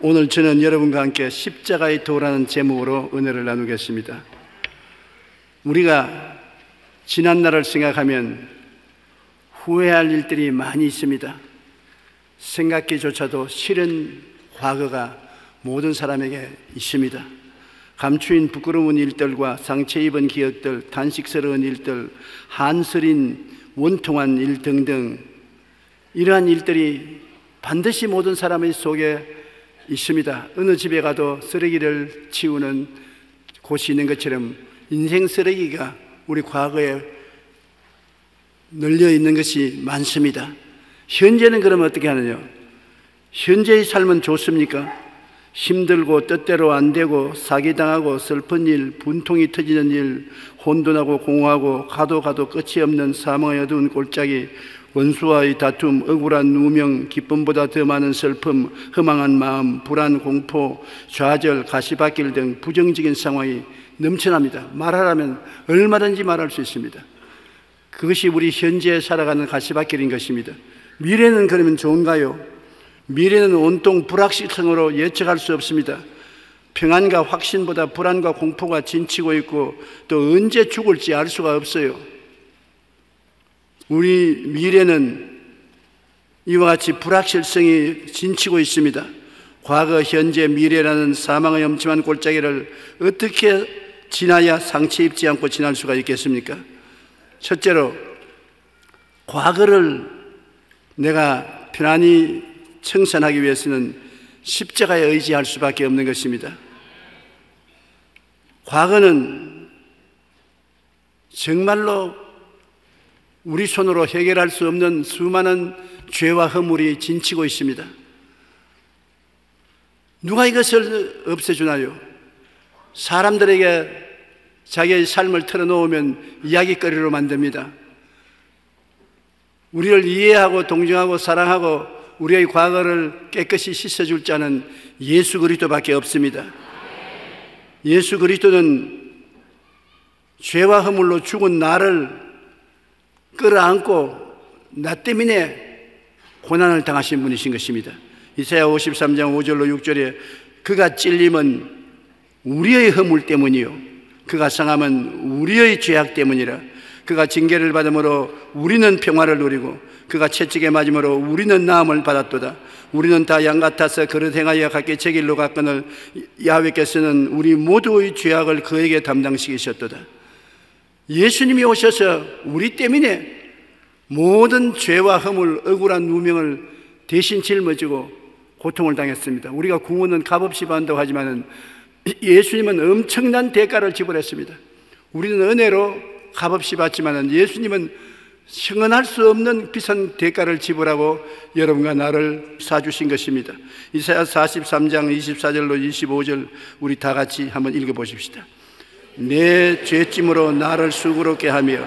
오늘 저는 여러분과 함께 십자가의 도라는 제목으로 은혜를 나누겠습니다. 우리가 지난날을 생각하면 후회할 일들이 많이 있습니다. 생각기조차도 싫은 과거가 모든 사람에게 있습니다. 감추인 부끄러운 일들과 상처 입은 기억들, 단식스러운 일들, 한스린 원통한 일 등등, 이러한 일들이 반드시 모든 사람의 속에 있습니다. 어느 집에 가도 쓰레기를 치우는 곳이 있는 것처럼 인생 쓰레기가 우리 과거에 널려 있는 것이 많습니다. 현재는 그러면 어떻게 하느냐? 현재의 삶은 좋습니까? 힘들고 뜻대로 안 되고 사기당하고 슬픈 일, 분통이 터지는 일, 혼돈하고 공허하고 가도 끝이 없는 사망의 어두운 골짜기, 원수와의 다툼, 억울한 누명, 기쁨보다 더 많은 슬픔, 허망한 마음, 불안, 공포, 좌절, 가시밭길 등 부정적인 상황이 넘쳐납니다. 말하라면 얼마든지 말할 수 있습니다. 그것이 우리 현재에 살아가는 가시밭길인 것입니다. 미래는 그러면 좋은가요? 미래는 온통 불확실성으로 예측할 수 없습니다. 평안과 확신보다 불안과 공포가 진치고 있고 또 언제 죽을지 알 수가 없어요. 우리 미래는 이와 같이 불확실성이 진치고 있습니다. 과거, 현재, 미래라는 사망의 엄침한 골짜기를 어떻게 지나야 상처 입지 않고 지날 수가 있겠습니까? 첫째로, 과거를 내가 편안히 청산하기 위해서는 십자가에 의지할 수밖에 없는 것입니다. 과거는 정말로 우리 손으로 해결할 수 없는 수많은 죄와 허물이 진치고 있습니다. 누가 이것을 없애주나요? 사람들에게 자기의 삶을 털어놓으면 이야기거리로 만듭니다. 우리를 이해하고 동정하고 사랑하고 우리의 과거를 깨끗이 씻어줄 자는 예수 그리스도밖에 없습니다. 예수 그리스도는 죄와 허물로 죽은 나를 끌어안고 나 때문에 고난을 당하신 분이신 것입니다. 이사야 53장 5절로 6절에 그가 찔림은 우리의 허물 때문이요 그가 상함은 우리의 죄악 때문이라. 그가 징계를 받음으로 우리는 평화를 누리고 그가 채찍에 맞음으로 우리는 나음을 받았도다. 우리는 다 양 같아서 그릇 행하여 각기 제 길로 갔거늘 야훼께서는 우리 모두의 죄악을 그에게 담당시키셨도다. 예수님이 오셔서 우리 때문에 모든 죄와 허물, 억울한 누명을 대신 짊어지고 고통을 당했습니다. 우리가 구원은 값없이 받는다고 하지만 예수님은 엄청난 대가를 지불했습니다. 우리는 은혜로 값없이 받지만 예수님은 형언할 수 없는 비싼 대가를 지불하고 여러분과 나를 사주신 것입니다. 이사야 43장 24절로 25절 우리 다 같이 한번 읽어보십시다. 내 죄짐으로 나를 수고롭게 하며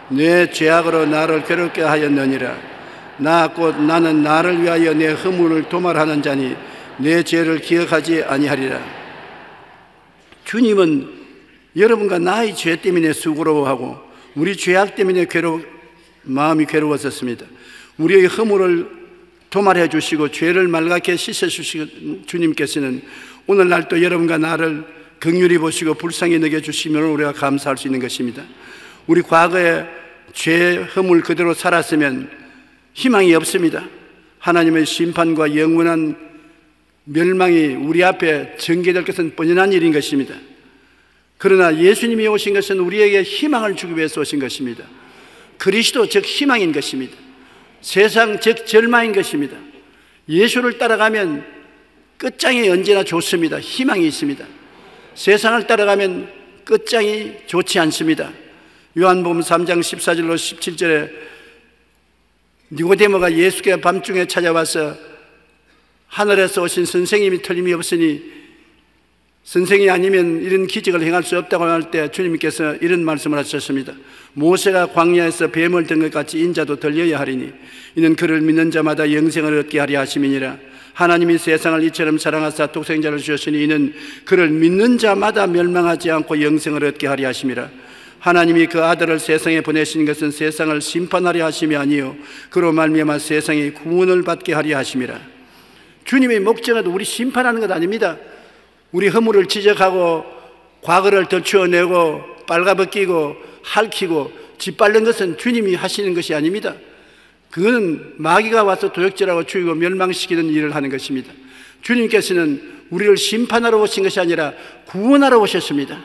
내 죄악으로 나를 괴롭게 하였느니라. 나 곧 나는 나를 위하여 내 허물을 도말하는 자니 내 죄를 기억하지 아니하리라. 주님은 여러분과 나의 죄 때문에 수고로워하고 우리 죄악 때문에 마음이 괴로웠었습니다. 우리의 허물을 도말해 주시고 죄를 맑게 씻어 주시고 주님께서는 오늘날 또 여러분과 나를 긍휼히 보시고 불쌍히 여겨주시면 우리가 감사할 수 있는 것입니다. 우리 과거에 죄 허물 그대로 살았으면 희망이 없습니다. 하나님의 심판과 영원한 멸망이 우리 앞에 전개될 것은 뻔한 일인 것입니다. 그러나 예수님이 오신 것은 우리에게 희망을 주기 위해서 오신 것입니다. 그리스도 즉 희망인 것입니다. 세상 즉 절망인 것입니다. 예수를 따라가면 끝장이 언제나 좋습니다. 희망이 있습니다. 세상을 따라가면 끝장이 좋지 않습니다. 요한복음 3장 14절로 17절에 니고데모가 예수께 밤중에 찾아와서 하늘에서 오신 선생님이 틀림이 없으니 선생이 아니면 이런 기적을 행할 수 없다고 할 때 주님께서 이런 말씀을 하셨습니다. 모세가 광야에서 뱀을 든 것 같이 인자도 들려야 하리니 이는 그를 믿는 자마다 영생을 얻게 하려 하심이니라. 하나님이 세상을 이처럼 사랑하사 독생자를 주셨으니 이는 그를 믿는 자마다 멸망하지 않고 영생을 얻게 하려 하심이라. 하나님이 그 아들을 세상에 보내신 것은 세상을 심판하려 하심이 아니요 그로 말미암아 세상이 구원을 받게 하려 하심이라. 주님의 목적은 우리 심판하는 것 아닙니다. 우리 허물을 지적하고 과거를 덧추어내고 빨가벗기고 핥히고 짓밟는 것은 주님이 하시는 것이 아닙니다. 그거는 마귀가 와서 도적질하고 죽이고 멸망시키는 일을 하는 것입니다. 주님께서는 우리를 심판하러 오신 것이 아니라 구원하러 오셨습니다.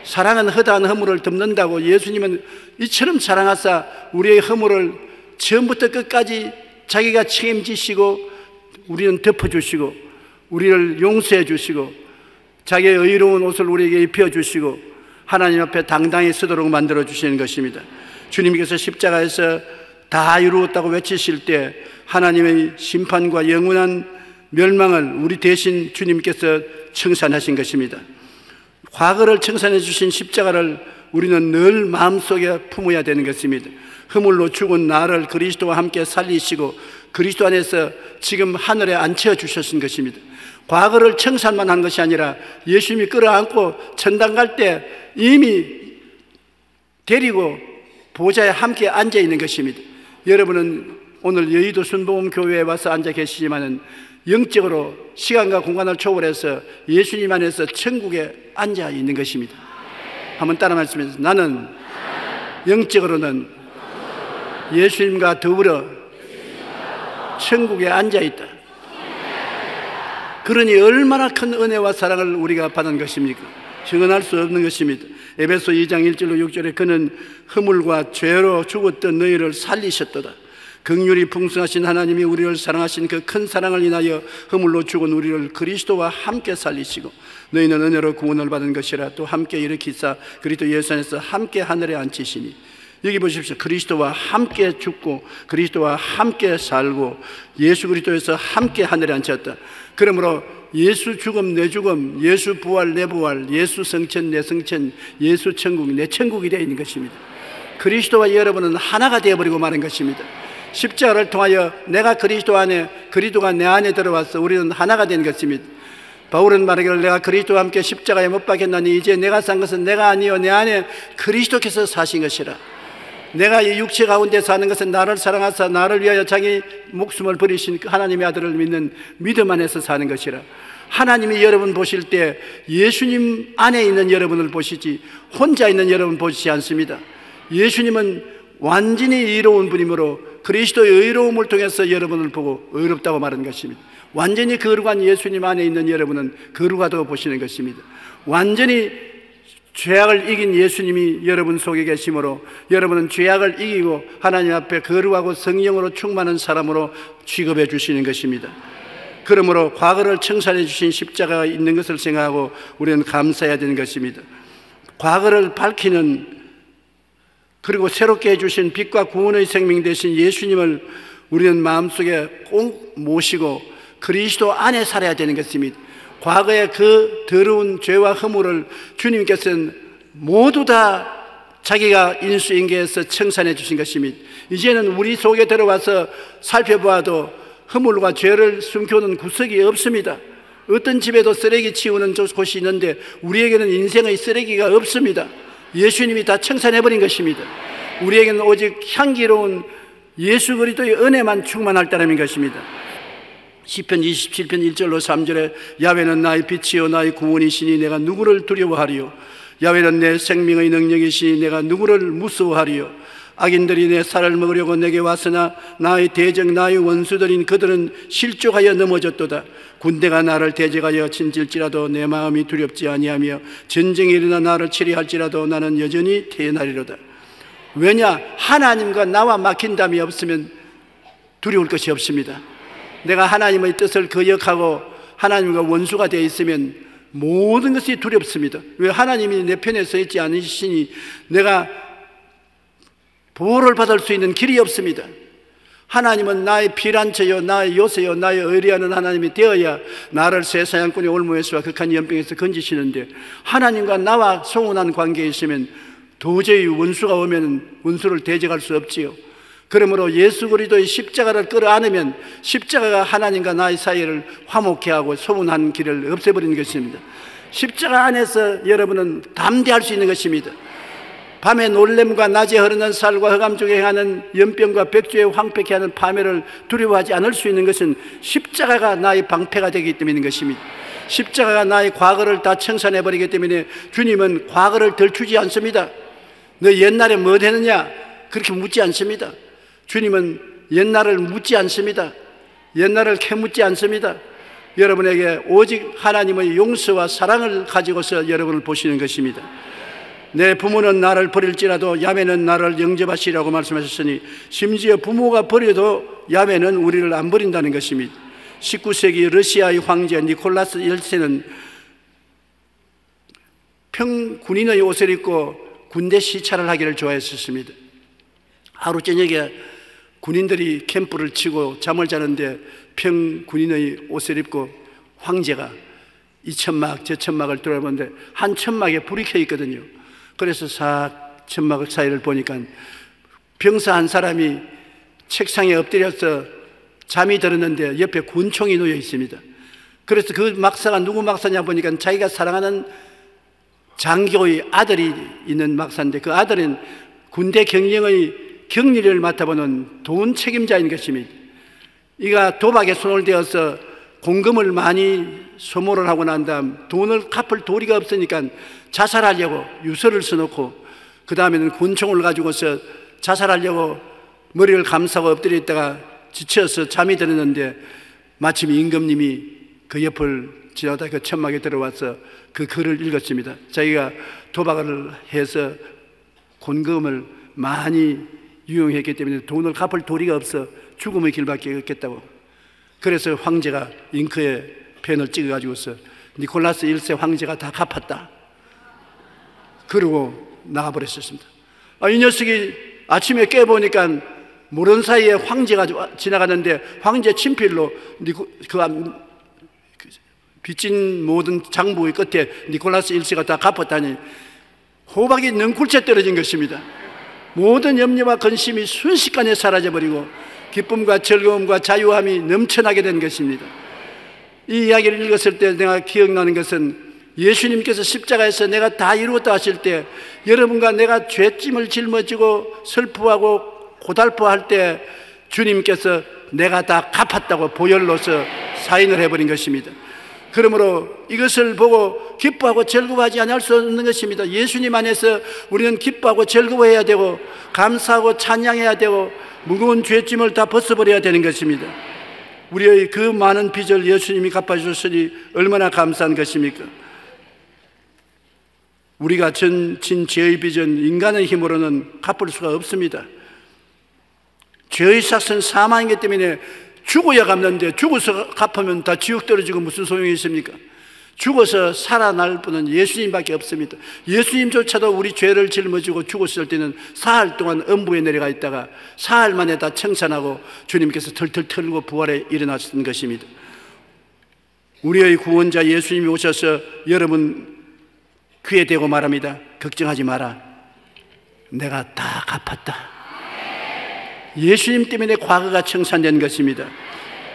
사랑은 허다한 허물을 덮는다고 예수님은 이처럼 사랑하사 우리의 허물을 처음부터 끝까지 자기가 책임지시고 우리는 덮어주시고 우리를 용서해 주시고 자기의 의로운 옷을 우리에게 입혀주시고 하나님 앞에 당당히 서도록 만들어 주시는 것입니다. 주님께서 십자가에서 다 이루었다고 외치실 때 하나님의 심판과 영원한 멸망을 우리 대신 주님께서 청산하신 것입니다. 과거를 청산해 주신 십자가를 우리는 늘 마음속에 품어야 되는 것입니다. 허물로 죽은 나를 그리스도와 함께 살리시고 그리스도 안에서 지금 하늘에 앉혀 주셨은 것입니다. 과거를 청산만 한 것이 아니라 예수님이 끌어안고 천당 갈 때 이미 데리고 보좌에 함께 앉아 있는 것입니다. 여러분은 오늘 여의도 순복음교회에 와서 앉아 계시지만은 영적으로 시간과 공간을 초월해서 예수님 안에서 천국에 앉아 있는 것입니다. 한번 따라 말씀해주세요. 나는 영적으로는 예수님과 더불어 천국에 앉아 있다. 그러니 얼마나 큰 은혜와 사랑을 우리가 받은 것입니까? 증언할 수 없는 것입니다. 에베소 2장 1절로 6절에 그는 허물과 죄로 죽었던 너희를 살리셨도다. 긍휼이 풍성하신 하나님이 우리를 사랑하신 그 큰 사랑을 인하여 허물로 죽은 우리를 그리스도와 함께 살리시고 너희는 은혜로 구원을 받은 것이라 또 함께 일으키사 그리스도 예수 안에서 함께 하늘에 앉히시니 여기 보십시오. 그리스도와 함께 죽고 그리스도와 함께 살고 예수 그리스도에서 함께 하늘에 앉혔다. 그러므로 예수 죽음 내 죽음, 예수 부활 내 부활, 예수 성천 내 성천, 예수 천국 내 천국이 되어 있는 것입니다. 그리스도와 여러분은 하나가 되어버리고 마는 것입니다. 십자가를 통하여 내가 그리스도 안에, 그리스도가 내 안에 들어와서 우리는 하나가 된 것입니다. 바울은 말하기를 내가 그리스도와 함께 십자가에 못 박혔나니 이제 내가 산 것은 내가 아니요 내 안에 그리스도께서 사신 것이라. 내가 이 육체 가운데 사는 것은 나를 사랑하사 나를 위하여 자기 목숨을 버리신 하나님의 아들을 믿는 믿음 안에서 사는 것이라. 하나님이 여러분 보실 때 예수님 안에 있는 여러분을 보시지 혼자 있는 여러분 보시지 않습니다. 예수님은 완전히 의로운 분이므로 그리스도의 의로움을 통해서 여러분을 보고 의롭다고 말하는 것입니다. 완전히 거룩한 예수님 안에 있는 여러분은 거룩하다고 보시는 것입니다. 완전히 죄악을 이긴 예수님이 여러분 속에 계시므로 여러분은 죄악을 이기고 하나님 앞에 거룩하고 성령으로 충만한 사람으로 취급해 주시는 것입니다. 그러므로 과거를 청산해 주신 십자가가 있는 것을 생각하고 우리는 감사해야 되는 것입니다. 과거를 밝히는 그리고 새롭게 해주신 빛과 구원의 생명 되신 예수님을 우리는 마음속에 꼭 모시고 그리스도 안에 살아야 되는 것입니다. 과거의 그 더러운 죄와 허물을 주님께서는 모두 다 자기가 인수인계해서 청산해 주신 것입니다. 이제는 우리 속에 들어와서 살펴보아도 허물과 죄를 숨겨놓은 구석이 없습니다. 어떤 집에도 쓰레기 치우는 곳이 있는데 우리에게는 인생의 쓰레기가 없습니다. 예수님이 다 청산해버린 것입니다. 우리에게는 오직 향기로운 예수 그리스도의 은혜만 충만할 따름인 것입니다. 시편 27편 1절로 3절에 야훼는 나의 빛이요 나의 구원이시니 내가 누구를 두려워하리요. 야훼는 내 생명의 능력이시니 내가 누구를 무서워하리요. 악인들이 내 살을 먹으려고 내게 왔으나 나의 대적 나의 원수들인 그들은 실족하여 넘어졌도다. 군대가 나를 대적하여 친질지라도 내 마음이 두렵지 아니하며 전쟁이 일어나 나를 치리할지라도 나는 여전히 태어나리로다. 왜냐? 하나님과 나와 막힌담이 없으면 두려울 것이 없습니다. 내가 하나님의 뜻을 거역하고 하나님과 원수가 되어 있으면 모든 것이 두렵습니다. 왜? 하나님이 내 편에 서 있지 않으시니 내가 보호를 받을 수 있는 길이 없습니다. 하나님은 나의 피란처요 나의 요새요 나의 의리하는 하나님이 되어야 나를 새 사냥꾼의 올무에서와 극한 연병에서 건지시는데 하나님과 나와 소원한 관계에 있으면 도저히 원수가 오면 원수를 대적할 수 없지요. 그러므로 예수 그리스도의 십자가를 끌어안으면 십자가가 하나님과 나의 사이를 화목케 하고 소원한 길을 없애버리는 것입니다. 십자가 안에서 여러분은 담대할 수 있는 것입니다. 밤의 놀램과 낮에 흐르는 살과 흑암 중에 행하는 연병과 백주의 황폐케 하는 파멸을 두려워하지 않을 수 있는 것은 십자가가 나의 방패가 되기 때문인 것입니다. 십자가가 나의 과거를 다 청산해버리기 때문에 주님은 과거를 덜추지 않습니다. 너 옛날에 뭐 되느냐? 그렇게 묻지 않습니다. 주님은 옛날을 묻지 않습니다. 옛날을 캐묻지 않습니다. 여러분에게 오직 하나님의 용서와 사랑을 가지고서 여러분을 보시는 것입니다. 내 부모는 나를 버릴지라도 야훼는 나를 영접하시라고 말씀하셨으니 심지어 부모가 버려도 야훼는 우리를 안 버린다는 것입니다. 19세기 러시아의 황제 니콜라스 1세는 군인의 옷을 입고 군대 시찰을 하기를 좋아했었습니다. 하루 저녁에 군인들이 캠프를 치고 잠을 자는데 군인의 옷을 입고 황제가 이 천막 저 천막을 돌아보는데 한 천막에 불이 켜 있거든요. 그래서 천막 사이를 보니까 병사 한 사람이 책상에 엎드려서 잠이 들었는데 옆에 군총이 놓여 있습니다. 그래서 그 막사가 누구 막사냐 보니까 자기가 사랑하는 장교의 아들이 있는 막사인데 그 아들은 군대 경영의 격리를 맡아보는 돈 책임자인 것입니다. 이가 도박에 손을 대어서 공금을 많이 소모를 하고 난 다음 돈을 갚을 도리가 없으니까 자살하려고 유서를 써놓고 그 다음에는 군총을 가지고서 자살하려고 머리를 감싸고 엎드려 있다가 지쳐서 잠이 들었는데 마침 임금님이 그 옆을 지나다 그 천막에 들어와서 그 글을 읽었습니다. 자기가 도박을 해서 공금을 많이 유용했기 때문에 돈을 갚을 도리가 없어 죽음의 길밖에 없겠다고. 그래서 황제가 잉크에 펜을 찍어가지고서 니콜라스 1세 황제가 다 갚았다 그러고 나가버렸었습니다. 이 녀석이 아침에 깨보니까 모르는 사이에 황제가 지나가는데 황제 친필로 빚진 모든 장부의 끝에 니콜라스 1세가 다 갚았다니 호박이 능굴째 떨어진 것입니다. 모든 염려와 근심이 순식간에 사라져버리고 기쁨과 즐거움과 자유함이 넘쳐나게 된 것입니다. 이 이야기를 읽었을 때 내가 기억나는 것은 예수님께서 십자가에서 내가 다 이루었다 하실 때 여러분과 내가 죄짐을 짊어지고 슬퍼하고 고달퍼할 때 주님께서 내가 다 갚았다고 보혈로서 사인을 해버린 것입니다. 그러므로 이것을 보고 기뻐하고 즐거워하지 않을 수 없는 것입니다. 예수님 안에서 우리는 기뻐하고 즐거워해야 되고 감사하고 찬양해야 되고 무거운 죄짐을 다 벗어버려야 되는 것입니다. 우리의 그 많은 빚을 예수님이 갚아주셨으니 얼마나 감사한 것입니까? 우리가 진 죄의 빚은 인간의 힘으로는 갚을 수가 없습니다. 죄의 삭은 사망이기 때문에 죽어야 갚는데 죽어서 갚으면 다 지옥 떨어지고 무슨 소용이 있습니까? 죽어서 살아날 분은 예수님밖에 없습니다. 예수님조차도 우리 죄를 짊어지고 죽었을 때는 사흘 동안 음부에 내려가 있다가 사흘 만에 다 청산하고 주님께서 털털 털고 부활에 일어나신 것입니다. 우리의 구원자 예수님이 오셔서 여러분 귀에 대고 말합니다. 걱정하지 마라. 내가 다 갚았다. 예수님 때문에 과거가 청산된 것입니다.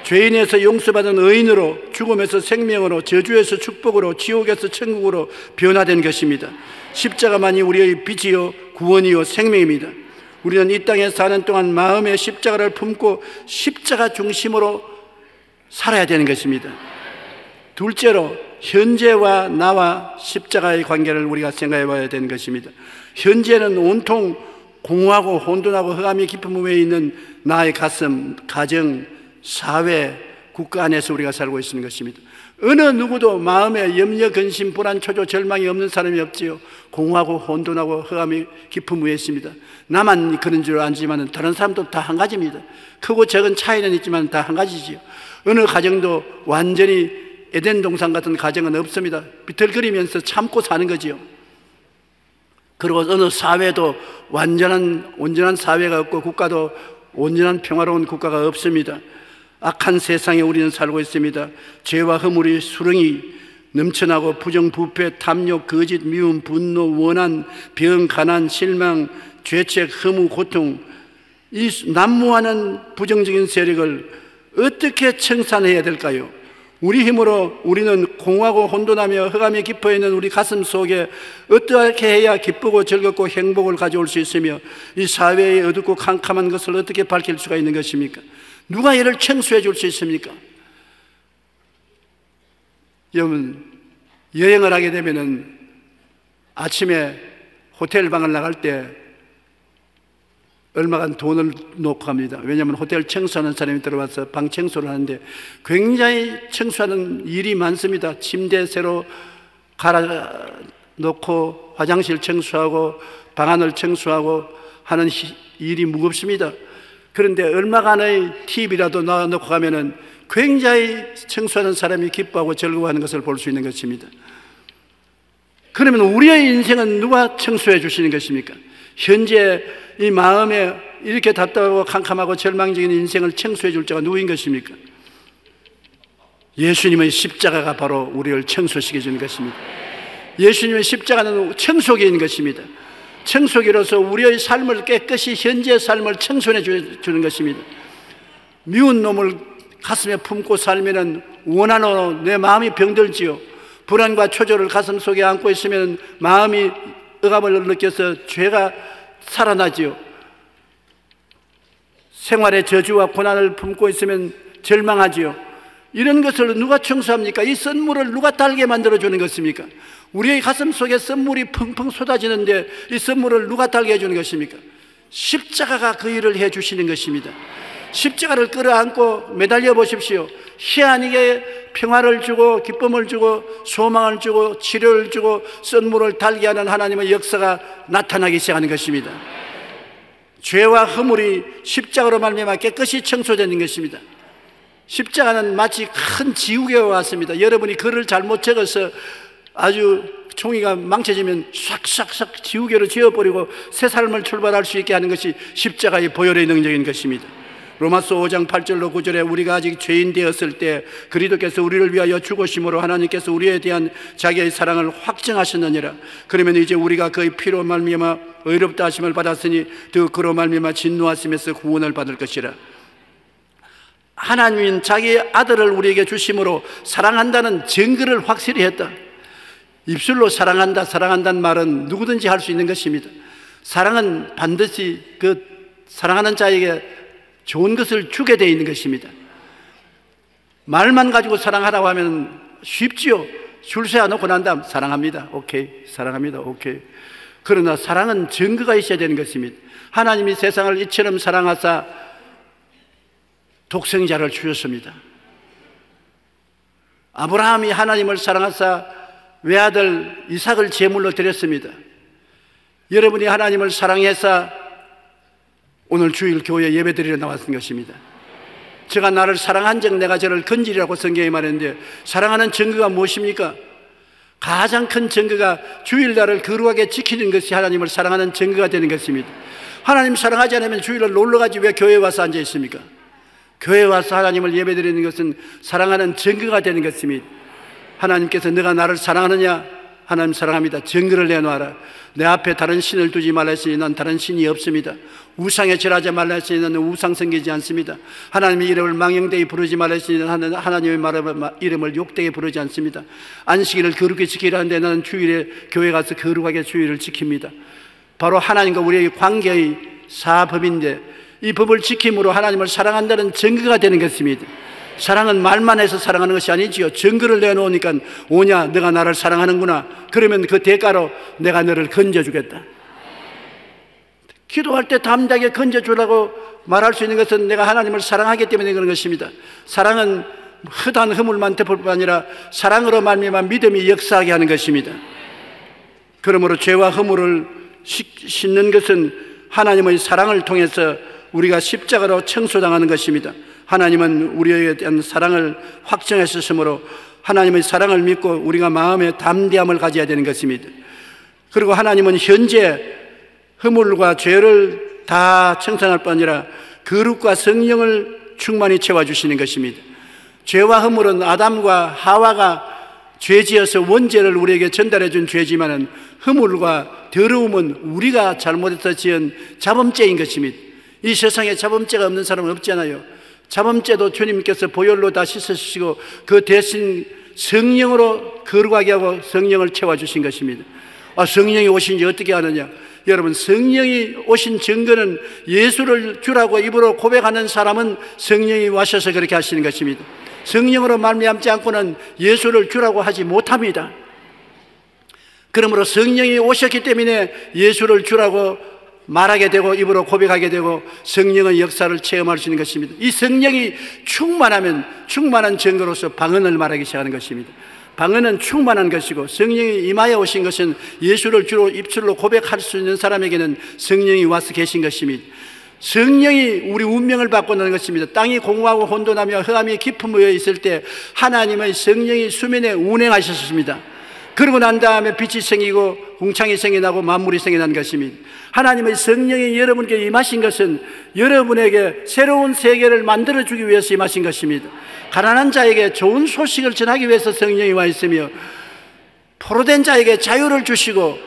죄인에서 용서받은 의인으로, 죽음에서 생명으로, 저주에서 축복으로, 지옥에서 천국으로 변화된 것입니다. 십자가만이 우리의 빛이요 구원이요 생명입니다. 우리는 이 땅에 사는 동안 마음의 십자가를 품고 십자가 중심으로 살아야 되는 것입니다. 둘째로 현재와 나와 십자가의 관계를 우리가 생각해 봐야 되는 것입니다. 현재는 온통 공허하고 혼돈하고 흑암이 깊은 몸에 있는 나의 가슴, 가정, 사회, 국가 안에서 우리가 살고 있는 것입니다. 어느 누구도 마음에 염려, 근심, 불안, 초조, 절망이 없는 사람이 없지요. 공허하고 혼돈하고 흑암이 깊은 위에 있습니다. 나만 그런 줄 알지만 다른 사람도 다 한 가지입니다. 크고 작은 차이는 있지만 다 한 가지지요. 어느 가정도 완전히 에덴 동산 같은 가정은 없습니다. 비틀거리면서 참고 사는 거지요. 그리고 어느 사회도 온전한 사회가 없고 국가도 온전한 평화로운 국가가 없습니다. 악한 세상에 우리는 살고 있습니다. 죄와 허물이 수렁이 넘쳐나고 부정부패, 탐욕, 거짓, 미움, 분노, 원한, 병, 가난, 실망, 죄책, 허무, 고통, 이 난무하는 부정적인 세력을 어떻게 청산해야 될까요? 우리 힘으로 우리는 공허하고 혼돈하며 흑암이 깊어 있는 우리 가슴 속에 어떻게 해야 기쁘고 즐겁고 행복을 가져올 수 있으며 이 사회의 어둡고 캄캄한 것을 어떻게 밝힐 수가 있는 것입니까? 누가 이를 청소해 줄 수 있습니까? 여러분, 여행을 하게 되면은 아침에 호텔 방을 나갈 때 얼마간 돈을 놓고 갑니다. 왜냐하면 호텔 청소하는 사람이 들어와서 방 청소를 하는데 굉장히 청소하는 일이 많습니다. 침대 새로 갈아 놓고 화장실 청소하고 방안을 청소하고 하는 일이 무겁습니다. 그런데 얼마간의 팁이라도 넣어놓고 가면은 굉장히 청소하는 사람이 기뻐하고 즐거워하는 것을 볼 수 있는 것입니다. 그러면 우리의 인생은 누가 청소해 주시는 것입니까? 현재 이 마음에 이렇게 답답하고 캄캄하고 절망적인 인생을 청소해 줄 자가 누구인 것입니까? 예수님의 십자가가 바로 우리를 청소시켜 주는 것입니다. 예수님의 십자가는 청소기인 것입니다. 청소기로서 우리의 삶을 깨끗이 현재의 삶을 청소해 주는 것입니다. 미운 놈을 가슴에 품고 살면은 원한으로 내 마음이 병들지요. 불안과 초조를 가슴 속에 안고 있으면 마음이 억압을 느껴서 죄가 살아나지요. 생활의 저주와 고난을 품고 있으면 절망하지요. 이런 것을 누가 청소합니까? 이 썬물을 누가 달게 만들어주는 것입니까? 우리의 가슴 속에 썬물이 펑펑 쏟아지는데 이 썬물을 누가 달게 해주는 것입니까? 십자가가 그 일을 해주시는 것입니다. 십자가를 끌어안고 매달려 보십시오. 희한하게 평화를 주고 기쁨을 주고 소망을 주고 치료를 주고 썬물을 달게 하는 하나님의 역사가 나타나기 시작하는 것입니다. 죄와 허물이 십자가로 말미암아 깨끗이 청소되는 것입니다. 십자가는 마치 큰 지우개와 같습니다. 여러분이 글을 잘못 적어서 아주 종이가 망쳐지면 싹싹싹 지우개로 지워버리고 새 삶을 출발할 수 있게 하는 것이 십자가의 보혈의 능력인 것입니다. 로마서 5장 8절로 9절에 우리가 아직 죄인 되었을 때 그리스도께서 우리를 위하여 죽으심으로 하나님께서 우리에 대한 자기의 사랑을 확증하셨느니라. 그러면 이제 우리가 그의 피로 말미암아 의롭다 하심을 받았으니 또 그로 말미암아 진노하심에서 구원을 받을 것이라. 하나님은 자기 아들을 우리에게 주심으로 사랑한다는 증거를 확실히 했다. 입술로 사랑한다, 사랑한다는 말은 누구든지 할 수 있는 것입니다. 사랑은 반드시 그 사랑하는 자에게 좋은 것을 주게 되어 있는 것입니다. 말만 가지고 사랑하라고 하면 쉽지요. 줄 세워놓고 난 다음 사랑합니다. 오케이. 사랑합니다. 오케이. 그러나 사랑은 증거가 있어야 되는 것입니다. 하나님이 세상을 이처럼 사랑하사 독생자를 주셨습니다. 아브라함이 하나님을 사랑하사 외아들 이삭을 제물로 드렸습니다. 여러분이 하나님을 사랑해서 오늘 주일 교회 예배드리러 나왔던 것입니다. 제가 나를 사랑한 적 내가 저를 건지리라고 성경에 말했는데 사랑하는 증거가 무엇입니까? 가장 큰 증거가 주일날을 거룩하게 지키는 것이 하나님을 사랑하는 증거가 되는 것입니다. 하나님 사랑하지 않으면 주일날 놀러가지 왜 교회에 와서 앉아 있습니까? 교회에 와서 하나님을 예배드리는 것은 사랑하는 증거가 되는 것입니다. 하나님께서 너가 나를 사랑하느냐? 하나님 사랑합니다. 증거를 내놓아라. 내 앞에 다른 신을 두지 말라 했으니 난 다른 신이 없습니다. 우상에 절하지 말라 했으니 나는 우상 섬기지 않습니다. 하나님의 이름을 망령되게 부르지 말라 했으니 나는 하나님의 이름을 욕되게 부르지 않습니다. 안식일을 거룩히 지키라 하는데 나는 주일에 교회 가서 거룩하게 주일을 지킵니다. 바로 하나님과 우리의 관계의 사법인데 이 법을 지킴으로 하나님을 사랑한다는 증거가 되는 것입니다. 사랑은 말만 해서 사랑하는 것이 아니지요. 증거를 내놓으니까 오냐 내가 나를 사랑하는구나. 그러면 그 대가로 내가 너를 건져주겠다. 기도할 때 담대하게 건져주라고 말할 수 있는 것은 내가 하나님을 사랑하기 때문에 그런 것입니다. 사랑은 헛한 허물만 덮을 뿐 아니라 사랑으로 말미암아 믿음이 역사하게 하는 것입니다. 그러므로 죄와 허물을 씻는 것은 하나님의 사랑을 통해서 우리가 십자가로 청소당하는 것입니다. 하나님은 우리에 대한 사랑을 확정하셨으므로 하나님의 사랑을 믿고 우리가 마음에 담대함을 가져야 되는 것입니다. 그리고 하나님은 현재 허물과 죄를 다 청산할 뿐 아니라 거룩과 성령을 충만히 채워주시는 것입니다. 죄와 허물은 아담과 하와가 죄지어서 원죄를 우리에게 전달해 준 죄지만은 허물과 더러움은 우리가 잘못해서 지은 자범죄인 것입니다. 이 세상에 자범죄가 없는 사람은 없잖아요. 자범죄도 주님께서 보혈로 다 씻어주시고 그 대신 성령으로 거룩하게 하고 성령을 채워주신 것입니다. 성령이 오신지 어떻게 아느냐? 여러분, 성령이 오신 증거는 예수를 주라고 입으로 고백하는 사람은 성령이 와셔서 그렇게 하시는 것입니다. 성령으로 말미암지 않고는 예수를 주라고 하지 못합니다. 그러므로 성령이 오셨기 때문에 예수를 주라고 말하게 되고 입으로 고백하게 되고 성령의 역사를 체험할 수 있는 것입니다. 이 성령이 충만하면 충만한 증거로서 방언을 말하기 시작하는 것입니다. 방언은 충만한 것이고 성령이 임하여 오신 것은 예수를 주로 입술로 고백할 수 있는 사람에게는 성령이 와서 계신 것입니다. 성령이 우리 운명을 바꾸는 것입니다. 땅이 공허하고 혼돈하며 흑암이 깊음에 있을 때 하나님의 성령이 수면에 운행하셨습니다. 그러고 난 다음에 빛이 생기고 궁창이 생겨나고 만물이 생겨난 것입니다. 하나님의 성령이 여러분께 임하신 것은 여러분에게 새로운 세계를 만들어주기 위해서 임하신 것입니다. 가난한 자에게 좋은 소식을 전하기 위해서 성령이 와 있으며 포로된 자에게 자유를 주시고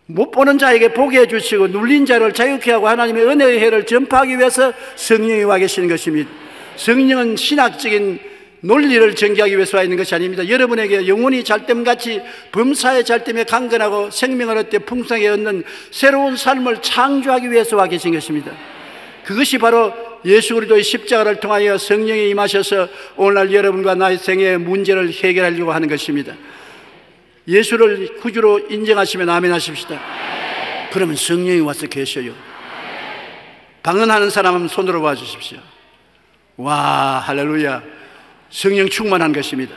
못 보는 자에게 보게 해주시고 눌린 자를 자유케 하고 하나님의 은혜의 해를 전파하기 위해서 성령이 와 계시는 것입니다. 성령은 신학적인 논리를 전개하기 위해서 와 있는 것이 아닙니다. 여러분에게 영혼이 잘됨같이 범사의 잘됨에 강건하고 생명을 얻되 풍성하게 얻는 새로운 삶을 창조하기 위해서 와 계신 것입니다. 그것이 바로 예수 그리스도의 십자가를 통하여 성령이 임하셔서 오늘날 여러분과 나의 생애의 문제를 해결하려고 하는 것입니다. 예수를 구주로 인정하시면 아멘 하십시다. 그러면 성령이 와서 계셔요. 방언하는 사람은 손으로 봐주십시오. 와, 할렐루야. 성령 충만한 것입니다.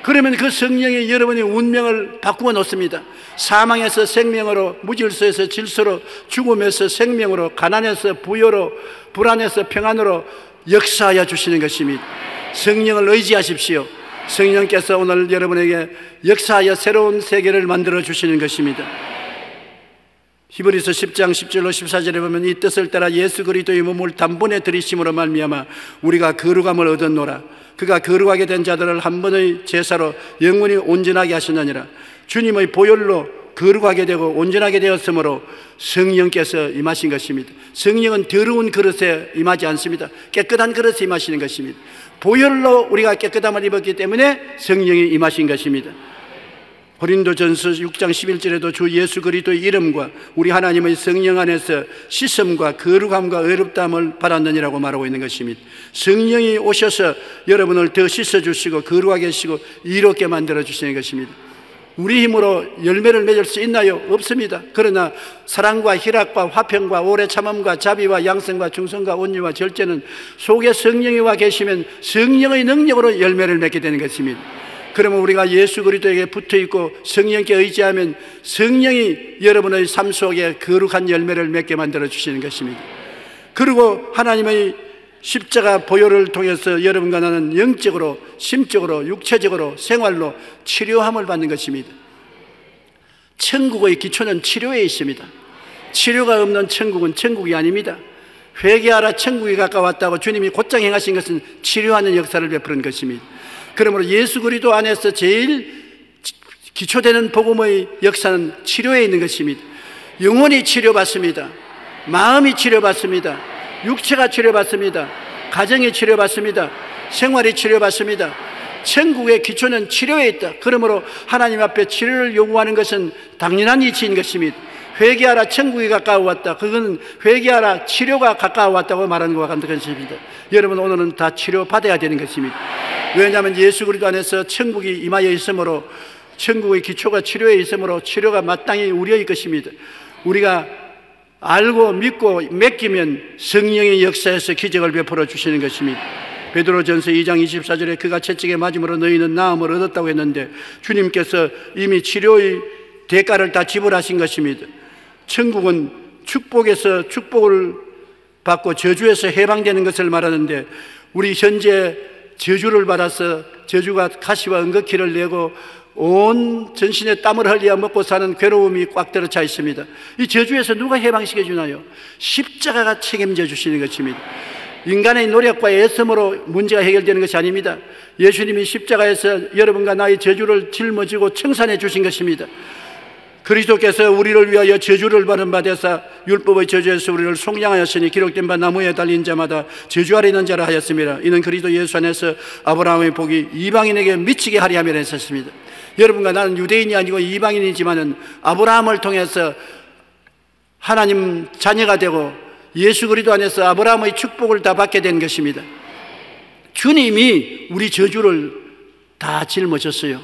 그러면 그 성령이 여러분의 운명을 바꾸어 놓습니다. 사망에서 생명으로, 무질서에서 질서로, 죽음에서 생명으로, 가난에서 부여로, 불안에서 평안으로 역사하여 주시는 것입니다. 성령을 의지하십시오. 성령께서 오늘 여러분에게 역사하여 새로운 세계를 만들어 주시는 것입니다. 히브리서 10장 10절로 14절에 보면 이 뜻을 따라 예수 그리스도의 몸을 단번에 들이심으로 말미암아 우리가 거룩함을 얻었노라. 그가 거룩하게 된 자들을 한 번의 제사로 영원히 온전하게 하셨느니라. 주님의 보혈로 거룩하게 되고 온전하게 되었으므로 성령께서 임하신 것입니다. 성령은 더러운 그릇에 임하지 않습니다. 깨끗한 그릇에 임하시는 것입니다. 보혈로 우리가 깨끗함을 입었기 때문에 성령이 임하신 것입니다. 고린도전서 6장 11절에도 주 예수 그리스도의 이름과 우리 하나님의 성령 안에서 씻음과 거룩함과 의롭다함을 받았느니라고 말하고 있는 것입니다. 성령이 오셔서 여러분을 더 씻어주시고 거룩하게 하시고 이롭게 만들어주시는 것입니다. 우리 힘으로 열매를 맺을 수 있나요? 없습니다. 그러나 사랑과 희락과 화평과 오래 참음과 자비와 양성과 충성과 온유와 절제는 속에 성령이 와 계시면 성령의 능력으로 열매를 맺게 되는 것입니다. 그러면 우리가 예수 그리스도에게 붙어있고 성령께 의지하면 성령이 여러분의 삶 속에 거룩한 열매를 맺게 만들어 주시는 것입니다. 그리고 하나님의 십자가 보혈을 통해서 여러분과 나는 영적으로, 심적으로, 육체적으로, 생활로 치료함을 받는 것입니다. 천국의 기초는 치료에 있습니다. 치료가 없는 천국은 천국이 아닙니다. 회개하라 천국이 가까웠다고 주님이 곧장 행하신 것은 치료하는 역사를 베푸는 것입니다. 그러므로 예수 그리스도 안에서 제일 기초되는 복음의 역사는 치료에 있는 것입니다. 영혼이 치료받습니다. 마음이 치료받습니다. 육체가 치료받습니다. 가정이 치료받습니다. 생활이 치료받습니다. 천국의 기초는 치료에 있다. 그러므로 하나님 앞에 치료를 요구하는 것은 당연한 이치인 것입니다. 회개하라 천국이 가까워왔다. 그건 회개하라 치료가 가까워왔다고 말하는 것과 같은 것입니다. 여러분, 오늘은 다 치료받아야 되는 것입니다. 왜냐하면 예수 그리스도 안에서 천국이 임하여 있으므로, 천국의 기초가 치료에 있으므로 치료가 마땅히 우리의 것입니다. 우리가 알고 믿고 맡기면 성령의 역사에서 기적을 베풀어 주시는 것입니다. 베드로전서 2장 24절에 그가 채찍에 맞음으로 너희는 나음을 얻었다고 했는데 주님께서 이미 치료의 대가를 다 지불하신 것입니다. 천국은 축복에서 축복을 받고 저주에서 해방되는 것을 말하는데, 우리 현재 저주를 받아서 저주가 가시와 은거키를 내고 온 전신에 땀을 흘려 먹고 사는 괴로움이 꽉 들어차 있습니다. 이 저주에서 누가 해방시켜 주나요? 십자가가 책임져 주시는 것입니다. 인간의 노력과 애씀으로 문제가 해결되는 것이 아닙니다. 예수님이 십자가에서 여러분과 나의 저주를 짊어지고 청산해 주신 것입니다. 그리스도께서 우리를 위하여 저주를 받은 바 되사 율법의 저주에서 우리를 속량하였으니 기록된 바 나무에 달린 자마다 저주 아래 있는 자라 하였습니다. 이는 그리스도 예수 안에서 아브라함의 복이 이방인에게 미치게 하리 하며 했었습니다. 여러분과 나는 유대인이 아니고 이방인이지만은 아브라함을 통해서 하나님 자녀가 되고 예수 그리스도 안에서 아브라함의 축복을 다 받게 된 것입니다. 주님이 우리 저주를 다 짊어졌어요.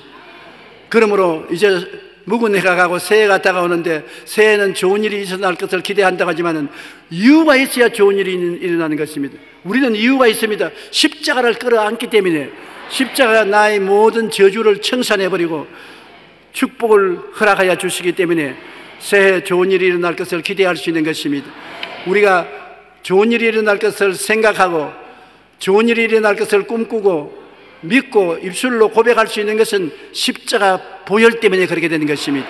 그러므로 이제 묵은 해가 가고 새해가 다가오는데 새해는 좋은 일이 일어날 것을 기대한다고 하지만 이유가 있어야 좋은 일이 일어나는 것입니다. 우리는 이유가 있습니다. 십자가를 끌어안기 때문에 십자가가 나의 모든 저주를 청산해버리고 축복을 허락하여 주시기 때문에 새해 좋은 일이 일어날 것을 기대할 수 있는 것입니다. 우리가 좋은 일이 일어날 것을 생각하고 좋은 일이 일어날 것을 꿈꾸고 믿고 입술로 고백할 수 있는 것은 십자가 보혈 때문에 그렇게 되는 것입니다.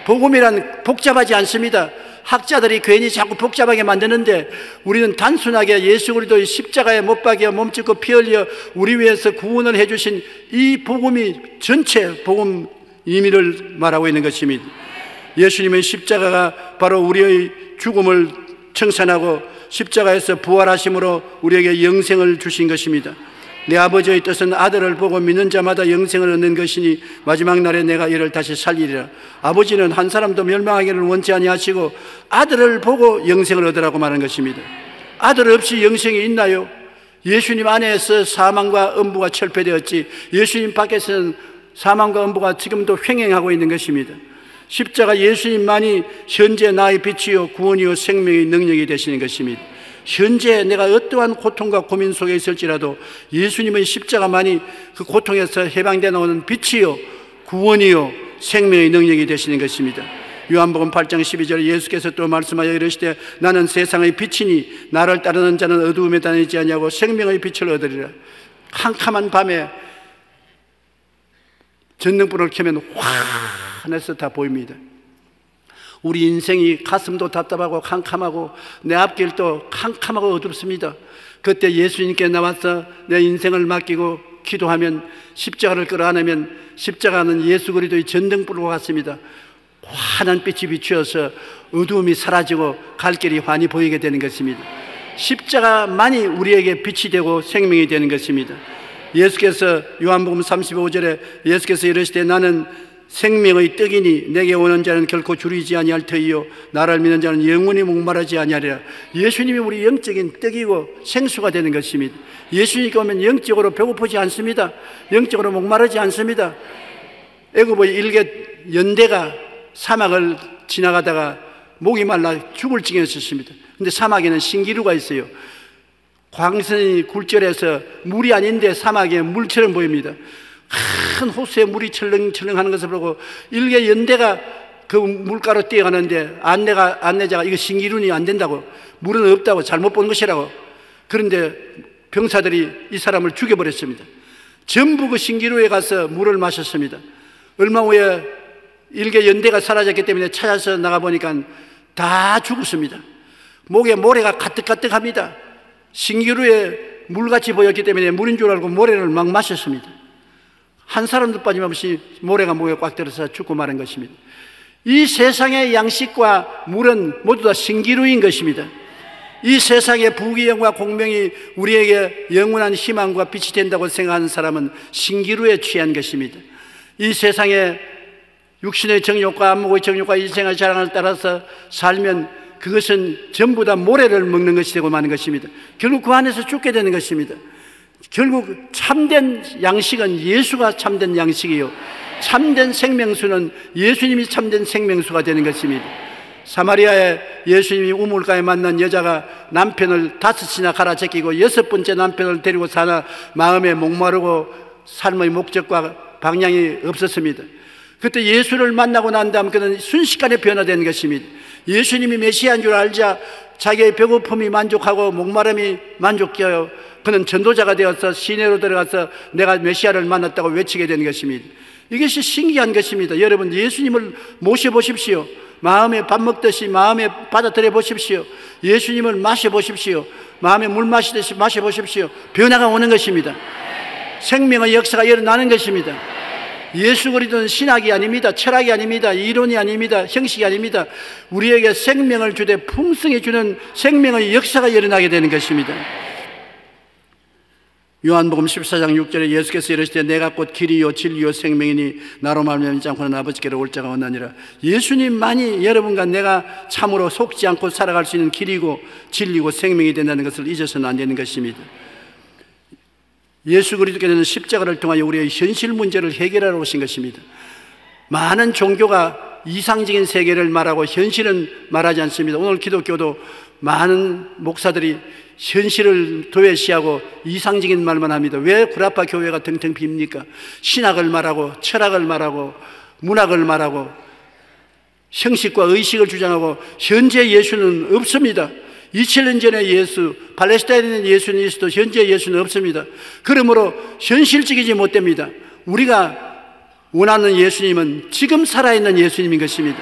복음이란 복잡하지 않습니다. 학자들이 괜히 자꾸 복잡하게 만드는데 우리는 단순하게 예수 그리스도의 십자가에 못 박여 몸짓고 피 흘려 우리 위해서 구원을 해주신 이 복음이 전체 복음 의미를 말하고 있는 것입니다. 예수님의 십자가가 바로 우리의 죽음을 청산하고 십자가에서 부활하심으로 우리에게 영생을 주신 것입니다. 내 아버지의 뜻은 아들을 보고 믿는 자마다 영생을 얻는 것이니 마지막 날에 내가 이를 다시 살리리라. 아버지는 한 사람도 멸망하기를 원치 아니하시고 아들을 보고 영생을 얻으라고 말한 것입니다. 아들 없이 영생이 있나요? 예수님 안에서 사망과 음부가 철폐되었지 예수님 밖에서는 사망과 음부가 지금도 횡행하고 있는 것입니다. 십자가 예수님만이 현재 나의 빛이요 구원이요 생명의 능력이 되시는 것입니다. 현재 내가 어떠한 고통과 고민 속에 있을지라도 예수님의 십자가만이 그 고통에서 해방되어 나오는 빛이요 구원이요 생명의 능력이 되시는 것입니다. 요한복음 8장 12절에 예수께서 또 말씀하여 이르시되 나는 세상의 빛이니 나를 따르는 자는 어두움에 다니지 아니하고 생명의 빛을 얻으리라. 캄캄한 밤에 전등불을 켜면 환해서 다 보입니다. 우리 인생이 가슴도 답답하고 캄캄하고 내 앞길도 캄캄하고 어둡습니다. 그때 예수님께 나와서 내 인생을 맡기고 기도하면 십자가를 끌어안으면 십자가는 예수 그리스도의 전등불과 같습니다. 환한 빛이 비추어서 어두움이 사라지고 갈 길이 환히 보이게 되는 것입니다. 십자가만이 우리에게 빛이 되고 생명이 되는 것입니다. 예수께서 요한복음 35절에 예수께서 이르시되 나는 생명의 떡이니 내게 오는 자는 결코 줄이지 아니할 터이요 나를 믿는 자는 영원히 목마르지 아니하리라. 예수님이 우리 영적인 떡이고 생수가 되는 것입니다. 예수님께 오면 영적으로 배고프지 않습니다. 영적으로 목마르지 않습니다. 애굽의 일개 연대가 사막을 지나가다가 목이 말라 죽을 지경이었습니다. 그런데 사막에는 신기루가 있어요. 광선이 굴절해서 물이 아닌데 사막에 물처럼 보입니다. 큰 호수에 물이 철렁철렁하는 것을 보고 일개 연대가 그 물가로 뛰어가는데 안내자가 이거 신기루니 안 된다고, 물은 없다고, 잘못 본 것이라고. 그런데 병사들이 이 사람을 죽여버렸습니다. 전부 그 신기루에 가서 물을 마셨습니다. 얼마 후에 일개 연대가 사라졌기 때문에 찾아서 나가보니까 다 죽었습니다. 목에 모래가 가득가득합니다. 신기루에 물같이 보였기 때문에 물인 줄 알고 모래를 막 마셨습니다. 한 사람도 빠짐없이 모래가 목에 꽉 들어서 죽고 마는 것입니다. 이 세상의 양식과 물은 모두 다 신기루인 것입니다. 이 세상의 부귀영화 공명이 우리에게 영원한 희망과 빛이 된다고 생각하는 사람은 신기루에 취한 것입니다. 이 세상의 육신의 정욕과 안목의 정욕과 인생의 자랑을 따라서 살면 그것은 전부 다 모래를 먹는 것이 되고 마는 것입니다. 결국 그 안에서 죽게 되는 것입니다. 결국 참된 양식은 예수가 참된 양식이요 참된 생명수는 예수님이 참된 생명수가 되는 것입니다. 사마리아에 예수님이 우물가에 만난 여자가 남편을 5이나 갈아제끼고 6번째 남편을 데리고 사나 마음에 목마르고 삶의 목적과 방향이 없었습니다. 그때 예수를 만나고 난 다음 그는 순식간에 변화된 것입니다. 예수님이 메시아인 줄 알자 자기의 배고픔이 만족하고 목마름이 만족되어 그는 전도자가 되어서 시내로 들어가서 내가 메시아를 만났다고 외치게 된 것입니다. 이것이 신기한 것입니다. 여러분 예수님을 모셔보십시오. 마음에 밥 먹듯이 마음에 받아들여 보십시오. 예수님을 마셔보십시오. 마음에 물 마시듯이 마셔보십시오. 변화가 오는 것입니다. 생명의 역사가 일어나는 것입니다. 예수 그리스도는 신학이 아닙니다. 철학이 아닙니다. 이론이 아닙니다. 형식이 아닙니다. 우리에게 생명을 주되 풍성히 주는 생명의 역사가 일어나게 되는 것입니다. 요한복음 14장 6절에 예수께서 이르시되 내가 곧 길이요 진리요 생명이니 나로 말미암지 않고는 아버지께로 올 자가 없나니라. 예수님만이 여러분과 내가 참으로 속지 않고 살아갈 수 있는 길이고 진리고 생명이 된다는 것을 잊어서는 안 되는 것입니다. 예수 그리스도께서는 십자가를 통하여 우리의 현실 문제를 해결하러 오신 것입니다. 많은 종교가 이상적인 세계를 말하고 현실은 말하지 않습니다. 오늘 기독교도 많은 목사들이 현실을 도외시하고 이상적인 말만 합니다. 왜 구라파 교회가 텅텅 빕니까? 신학을 말하고 철학을 말하고 문학을 말하고 형식과 의식을 주장하고 현재 예수는 없습니다. 2000년 전의 예수, 팔레스타인에 있는 예수는 있어도 현재 예수는 없습니다. 그러므로 현실적이지 못됩니다. 우리가 원하는 예수님은 지금 살아있는 예수님인 것입니다.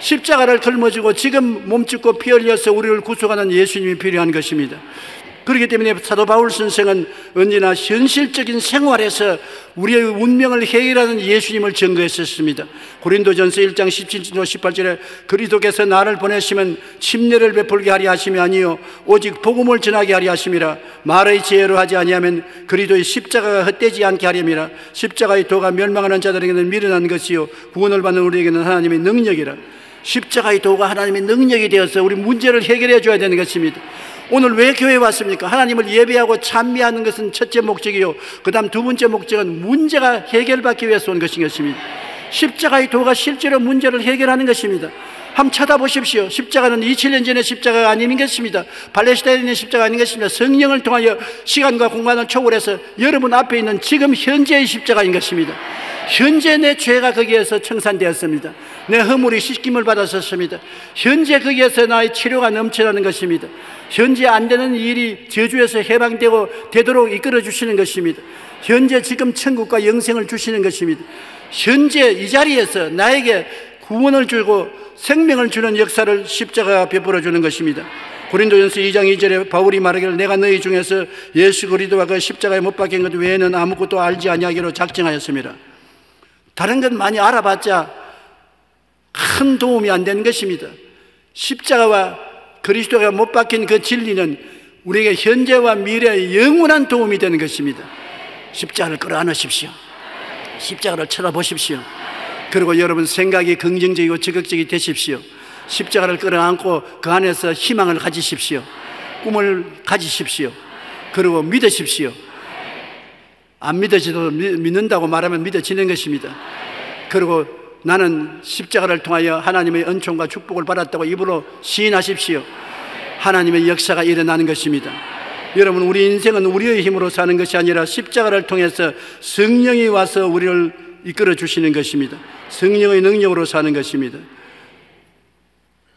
십자가를 걸머지고 지금 몸짓고 피 흘려서 우리를 구속하는 예수님이 필요한 것입니다. 그렇기 때문에 사도 바울 선생은 언제나 현실적인 생활에서 우리의 운명을 해결하는 예수님을 증거했었습니다. 고린도전서 1장 17절 18절에 그리스도께서 나를 보내시면 침례를 베풀게 하리 하심이 아니요 오직 복음을 전하게 하리 하심이라. 말의 지혜로 하지 아니하면 그리스도의 십자가가 헛되지 않게 하림이라. 십자가의 도가 멸망하는 자들에게는 미련한 것이요 구원을 받는 우리에게는 하나님의 능력이라. 십자가의 도가 하나님의 능력이 되어서 우리 문제를 해결해 줘야 되는 것입니다. 오늘 왜 교회에 왔습니까? 하나님을 예배하고 찬미하는 것은 첫째 목적이요, 그 다음 두 번째 목적은 문제가 해결받기 위해서 온 것인 것입니다. 십자가의 도가 실제로 문제를 해결하는 것입니다. 한번 쳐다보십시오. 십자가는 2000년 전의 십자가가 아닌 것입니다. 팔레스타인에 있는 십자가가 아닌 것입니다. 성령을 통하여 시간과 공간을 초월해서 여러분 앞에 있는 지금 현재의 십자가인 것입니다. 현재 내 죄가 거기에서 청산되었습니다. 내 허물이 씻김을 받았었습니다. 현재 거기에서 나의 치료가 넘쳐나는 것입니다. 현재 안 되는 일이 저주에서 해방되고 되도록 이끌어 주시는 것입니다. 현재 지금 천국과 영생을 주시는 것입니다. 현재 이 자리에서 나에게 구원을 주고 생명을 주는 역사를 십자가가 베풀어 주는 것입니다. 고린도전서 2장 2절에 바울이 말하기를 내가 너희 중에서 예수 그리스도와 그 십자가에 못 박힌 것 외에는 아무것도 알지 아니하기로 작정하였습니다. 다른 건 많이 알아봤자 큰 도움이 안 되는 것입니다. 십자가와 그리스도가 못 박힌 그 진리는 우리에게 현재와 미래의 영원한 도움이 되는 것입니다. 십자가를 끌어안으십시오. 십자가를 쳐다보십시오. 그리고 여러분 생각이 긍정적이고 적극적이 되십시오. 십자가를 끌어안고 그 안에서 희망을 가지십시오. 꿈을 가지십시오. 그리고 믿으십시오. 안 믿어지도 믿는다고 말하면 믿어지는 것입니다. 그리고 나는 십자가를 통하여 하나님의 은총과 축복을 받았다고 입으로 시인하십시오. 하나님의 역사가 일어나는 것입니다. 여러분, 우리 인생은 우리의 힘으로 사는 것이 아니라 십자가를 통해서 성령이 와서 우리를 이끌어 주시는 것입니다. 성령의 능력으로 사는 것입니다.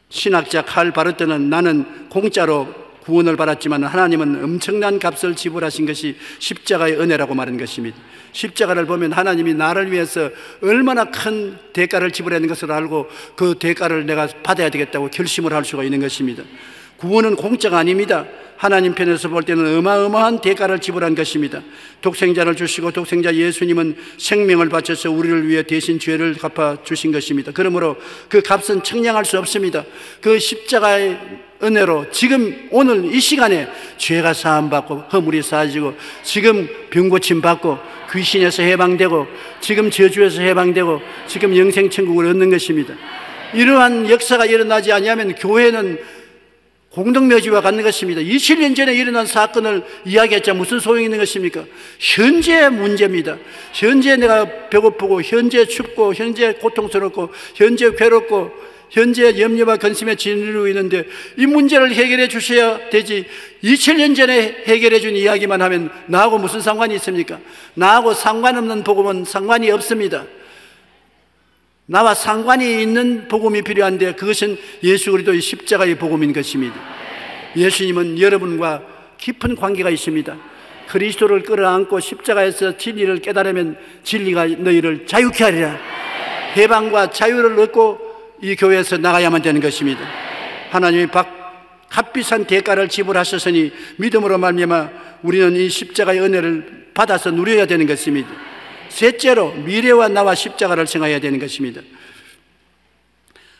신학자 칼 바르트는 나는 공짜로 구원을 받았지만 하나님은 엄청난 값을 지불하신 것이 십자가의 은혜라고 말한 것입니다. 십자가를 보면 하나님이 나를 위해서 얼마나 큰 대가를 지불하는 것을 알고 그 대가를 내가 받아야 되겠다고 결심을 할 수가 있는 것입니다. 구원은 공짜가 아닙니다. 하나님 편에서 볼 때는 어마어마한 대가를 지불한 것입니다. 독생자를 주시고 독생자 예수님은 생명을 바쳐서 우리를 위해 대신 죄를 갚아 주신 것입니다. 그러므로 그 값은 청량할 수 없습니다. 그 십자가의 은혜로 지금 오늘 이 시간에 죄가 사함받고 허물이 사해지고 지금 병고침 받고 귀신에서 해방되고 지금 저주에서 해방되고 지금 영생천국을 얻는 것입니다. 이러한 역사가 일어나지 아니하면 교회는 공동묘지와 같은 것입니다. 20년 전에 일어난 사건을 이야기했자 무슨 소용이 있는 것입니까? 현재의 문제입니다. 현재 내가 배고프고 현재 춥고 현재 고통스럽고 현재 괴롭고 현재 염려와 근심에 짓누르고 있는데 이 문제를 해결해 주셔야 되지 2000년 전에 해결해 준 이야기만 하면 나하고 무슨 상관이 있습니까? 나하고 상관없는 복음은 상관이 없습니다. 나와 상관이 있는 복음이 필요한데 그것은 예수 그리스도의 십자가의 복음인 것입니다. 예수님은 여러분과 깊은 관계가 있습니다. 그리스도를 끌어안고 십자가에서 진리를 깨달으면 진리가 너희를 자유케 하리라. 해방과 자유를 얻고 이 교회에서 나가야만 되는 것입니다. 하나님이 값비싼 대가를 지불하셨으니 믿음으로 말미암아 우리는 이 십자가의 은혜를 받아서 누려야 되는 것입니다. 셋째로 미래와 나와 십자가를 생각해야 되는 것입니다.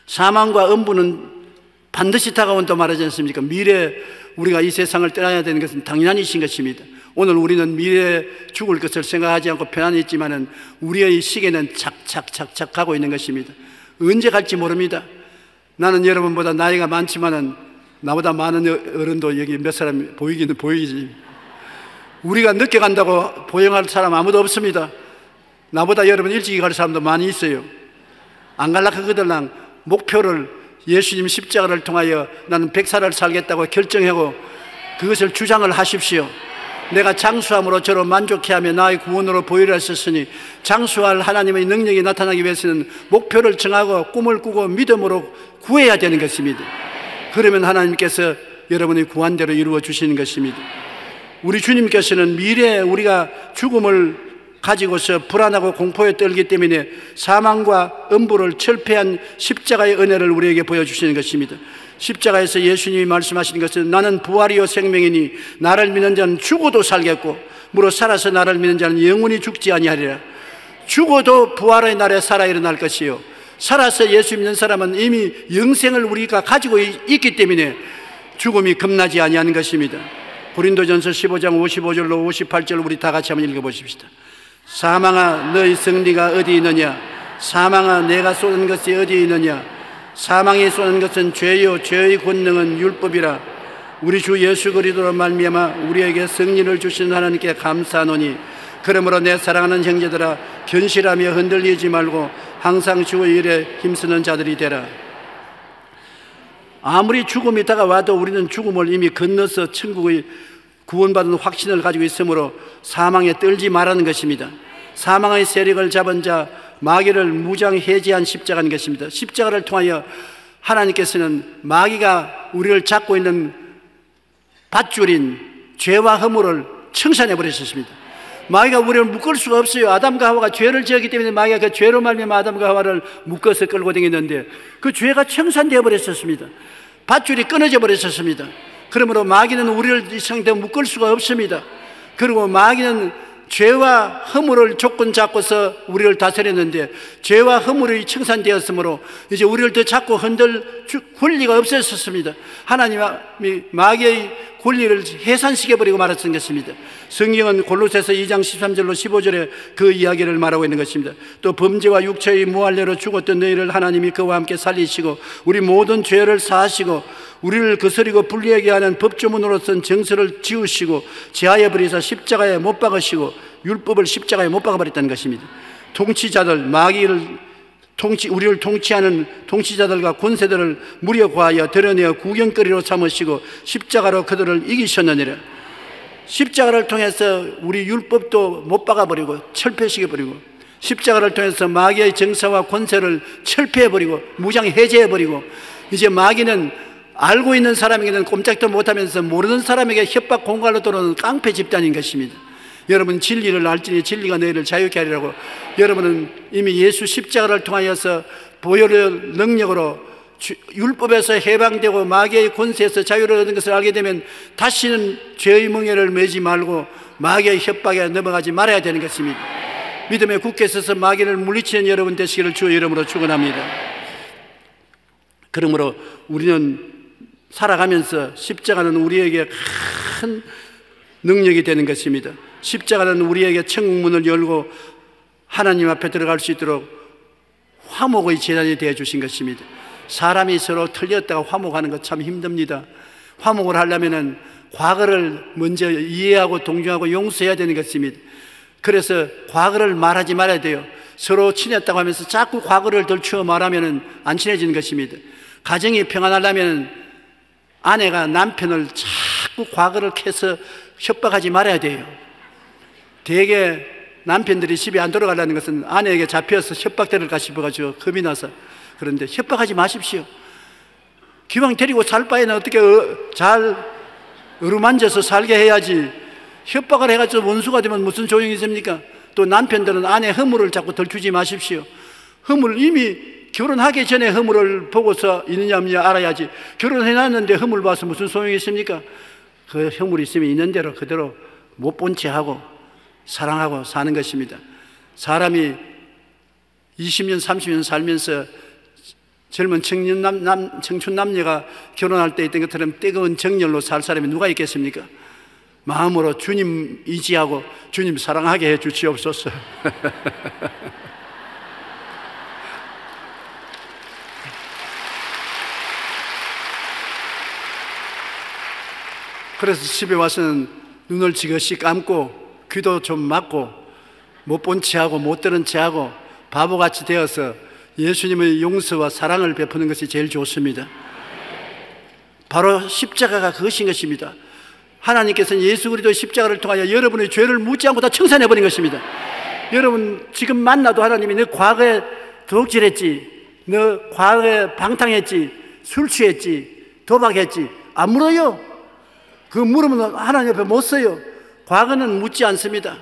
사망과 음부는 반드시 다가온다고 말하지 않습니까? 미래 우리가 이 세상을 떠나야 되는 것은 당연한이신 것입니다. 오늘 우리는 미래에 죽을 것을 생각하지 않고 편안히 있지만은 우리의 시계는 착착착착 가고 있는 것입니다. 언제 갈지 모릅니다. 나는 여러분보다 나이가 많지만은 나보다 많은 어른도 여기 몇 사람 보이기는 보이지. 우리가 늦게 간다고 보행할 사람 아무도 없습니다. 나보다 여러분 일찍 갈 사람도 많이 있어요. 안 갈라 그거들랑 목표를 예수님 십자가를 통하여 나는 100살을 살겠다고 결정하고 그것을 주장을 하십시오. 내가 장수함으로 저로 만족해 하며 나의 구원으로 보이라 했으니 장수할 하나님의 능력이 나타나기 위해서는 목표를 정하고 꿈을 꾸고 믿음으로 구해야 되는 것입니다. 그러면 하나님께서 여러분의 구한대로 이루어 주시는 것입니다. 우리 주님께서는 미래에 우리가 죽음을 가지고서 불안하고 공포에 떨기 때문에 사망과 음부를 철폐한 십자가의 은혜를 우리에게 보여주시는 것입니다. 십자가에서 예수님이 말씀하시는 것은 나는 부활이요 생명이니 나를 믿는 자는 죽어도 살겠고 무릇 살아서 나를 믿는 자는 영원히 죽지 아니하리라. 죽어도 부활의 날에 살아 일어날 것이요 살아서 예수 믿는 사람은 이미 영생을 우리가 가지고 있기 때문에 죽음이 겁나지 아니하는 것입니다. 고린도전서 15장 55절로 58절 우리 다 같이 한번 읽어보십시다. 사망아 너희 승리가 어디 있느냐? 사망아 내가 쏘는 것이 어디 있느냐? 사망이 쏘는 것은 죄요 죄의 권능은 율법이라. 우리 주 예수 그리스도로 말미암아 우리에게 승리를 주신 하나님께 감사하노니 그러므로 내 사랑하는 형제들아 견실하며 흔들리지 말고 항상 주의 일에 힘쓰는 자들이 되라. 아무리 죽음이 다가와도 우리는 죽음을 이미 건너서 천국의 구원받은 확신을 가지고 있으므로 사망에 떨지 말라는 것입니다. 사망의 세력을 잡은 자 마귀를 무장해제한 십자가인 것입니다. 십자가를 통하여 하나님께서는 마귀가 우리를 잡고 있는 밧줄인 죄와 허물을 청산해 버리셨습니다. 마귀가 우리를 묶을 수가 없어요. 아담과 하와가 죄를 지었기 때문에 마귀가 그 죄로 말미암아 아담과 하와를 묶어서 끌고 다녔는데 그 죄가 청산되어 버렸었습니다. 밧줄이 끊어져 버렸었습니다. 그러므로 마귀는 우리를 이 상태에 묶을 수가 없습니다. 그리고 마귀는 죄와 허물을 조건 잡고서 우리를 다스렸는데 죄와 허물이 청산되었으므로 이제 우리를 더 잡고 흔들 권리가 없었습니다. 하나님이 마귀의 권리를 해산시켜버리고 말았던 것입니다. 성경은 골로새서 2장 13절로 15절에 그 이야기를 말하고 있는 것입니다. 또 범죄와 육체의 무할례로 죽었던 너희를 하나님이 그와 함께 살리시고 우리 모든 죄를 사하시고 우리를 거스리고 불리하게 하는 법조문으로선 정서를 지우시고 제하여 버리사 십자가에 못 박으시고 율법을 십자가에 못 박아버렸다는 것입니다. 통치자들, 마귀를 우리를 통치하는 통치자들과 권세들을 무력화하여 드러내어 구경거리로 삼으시고 십자가로 그들을 이기셨느니라. 십자가를 통해서 우리 율법도 못 박아버리고 철폐시켜버리고 십자가를 통해서 마귀의 정사와 권세를 철폐해버리고 무장해제해버리고 이제 마귀는 알고 있는 사람에게는 꼼짝도 못하면서 모르는 사람에게 협박 공갈로 들어오는 깡패 집단인 것입니다. 여러분 진리를 알지니 진리가 너희를 자유케 하리라고. 여러분은 이미 예수 십자가를 통하여서 보혈의 능력으로 율법에서 해방되고 마귀의 권세에서 자유를 얻은 것을 알게 되면 다시는 죄의 멍에를 매지 말고 마귀의 협박에 넘어가지 말아야 되는 것입니다. 믿음에 굳게 서서 마귀를 물리치는 여러분 되시기를 주의 이름으로 축원합니다. 그러므로 우리는 살아가면서 십자가는 우리에게 큰 능력이 되는 것입니다. 십자가는 우리에게 천국문을 열고 하나님 앞에 들어갈 수 있도록 화목의 재단이 되어 주신 것입니다. 사람이 서로 틀렸다가 화목하는 것 참 힘듭니다. 화목을 하려면 과거를 먼저 이해하고 동정하고 용서해야 되는 것입니다. 그래서 과거를 말하지 말아야 돼요. 서로 친했다고 하면서 자꾸 과거를 덜추어 말하면 안 친해지는 것입니다. 가정이 평안하려면 아내가 남편을 자꾸 과거를 캐서 협박하지 말아야 돼요. 대개 남편들이 집에 안 돌아가려는 것은 아내에게 잡혀서 협박될까 싶어가지고 겁이 나서. 그런데 협박하지 마십시오. 기왕 데리고 살 바에는 어떻게 잘 어루만져서 살게 해야지 협박을 해가지고 원수가 되면 무슨 소용이 있습니까? 또 남편들은 아내 허물을 자꾸 덜주지 마십시오. 허물 이미 결혼하기 전에 허물을 보고서 있느냐 없느냐 알아야지 결혼해놨는데 허물 봐서 무슨 소용이 있습니까? 그 허물이 있으면 있는 대로 그대로 못 본 채 하고 사랑하고 사는 것입니다. 사람이 20년, 30년 살면서 젊은 청춘 남녀가 결혼할 때 있던 것처럼 뜨거운 정열로 살 사람이 누가 있겠습니까? 마음으로 주님 의지하고 주님 사랑하게 해 주시옵소서. 그래서 집에 와서는 눈을 지그시 감고 귀도 좀 막고 못 본 체하고 못 들은 체하고 바보같이 되어서 예수님의 용서와 사랑을 베푸는 것이 제일 좋습니다. 바로 십자가가 그것인 것입니다. 하나님께서는 예수 그리스도의 십자가를 통하여 여러분의 죄를 묻지 않고 다 청산해버린 것입니다. 여러분 지금 만나도 하나님이 너 과거에 도둑질했지, 너 과거에 방탕했지, 술 취했지, 도박했지 안 물어요. 그 물으면 하나님 옆에 못 서요. 과거는 묻지 않습니다.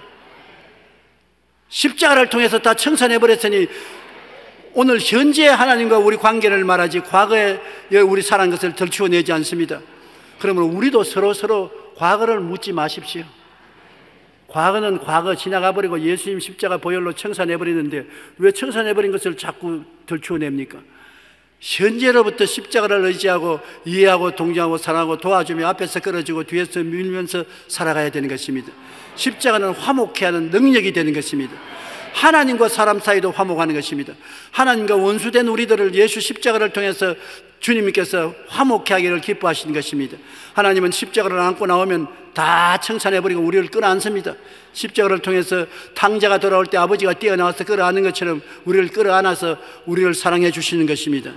십자가를 통해서 다 청산해버렸으니 오늘 현재 하나님과 우리 관계를 말하지 과거에 우리 살한 것을 덜치워내지 않습니다. 그러므로 우리도 서로 과거를 묻지 마십시오. 과거는 과거 지나가버리고 예수님 십자가 보혈로 청산해버리는데 왜 청산해버린 것을 자꾸 덜치워냅니까? 현재로부터 십자가를 의지하고 이해하고 동정하고 사랑하고 도와주며 앞에서 끌어주고 뒤에서 밀면서 살아가야 되는 것입니다. 십자가는 화목케 하는 능력이 되는 것입니다. 하나님과 사람 사이도 화목하는 것입니다. 하나님과 원수된 우리들을 예수 십자가를 통해서 주님께서 화목케 하기를 기뻐하시는 것입니다. 하나님은 십자가를 안고 나오면 다 청산해버리고 우리를 끌어안습니다. 십자가를 통해서 탕자가 돌아올 때 아버지가 뛰어나와서 끌어안는 것처럼 우리를 끌어안아서 우리를 사랑해 주시는 것입니다.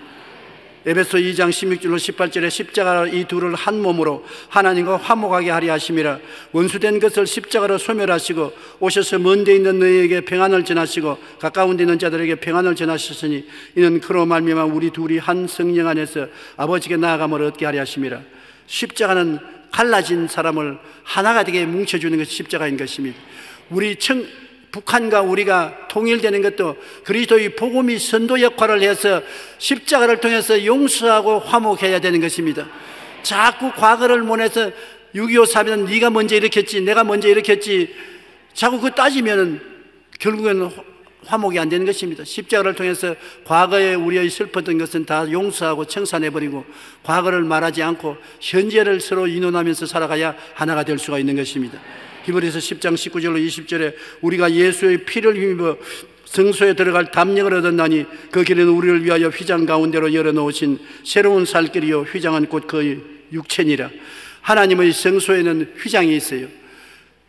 에베소 2장 16절로 18절에 십자가 이 둘을 한 몸으로 하나님과 화목하게 하려 하심이라. 원수된 것을 십자가로 소멸하시고 오셔서 먼 데 있는 너희에게 평안을 전하시고 가까운 데 있는 자들에게 평안을 전하셨으니 이는 그로 말미암아 우리 둘이 한 성령 안에서 아버지께 나아감을 얻게 하려 하심이라. 십자가는 갈라진 사람을 하나가 되게 뭉쳐주는 것이 십자가인 것입니다. 북한과 우리가 통일되는 것도 그리스도의 복음이 선도 역할을 해서 십자가를 통해서 용서하고 화목해야 되는 것입니다. 자꾸 과거를 몰아서 6.25 사변은 네가 먼저 일으켰지 내가 먼저 일으켰지 자꾸 그거 따지면 결국에는 화목이 안 되는 것입니다. 십자가를 통해서 과거에 우리의 슬펐던 것은 다 용서하고 청산해버리고 과거를 말하지 않고 현재를 서로 의논하면서 살아가야 하나가 될 수가 있는 것입니다. 히브리서 10장 19절로 20절에 우리가 예수의 피를 힘입어 성소에 들어갈 담력을 얻었나니 그 길은 우리를 위하여 휘장 가운데로 열어놓으신 새로운 살길이요 휘장은 곧 그 육체니라. 하나님의 성소에는 휘장이 있어요.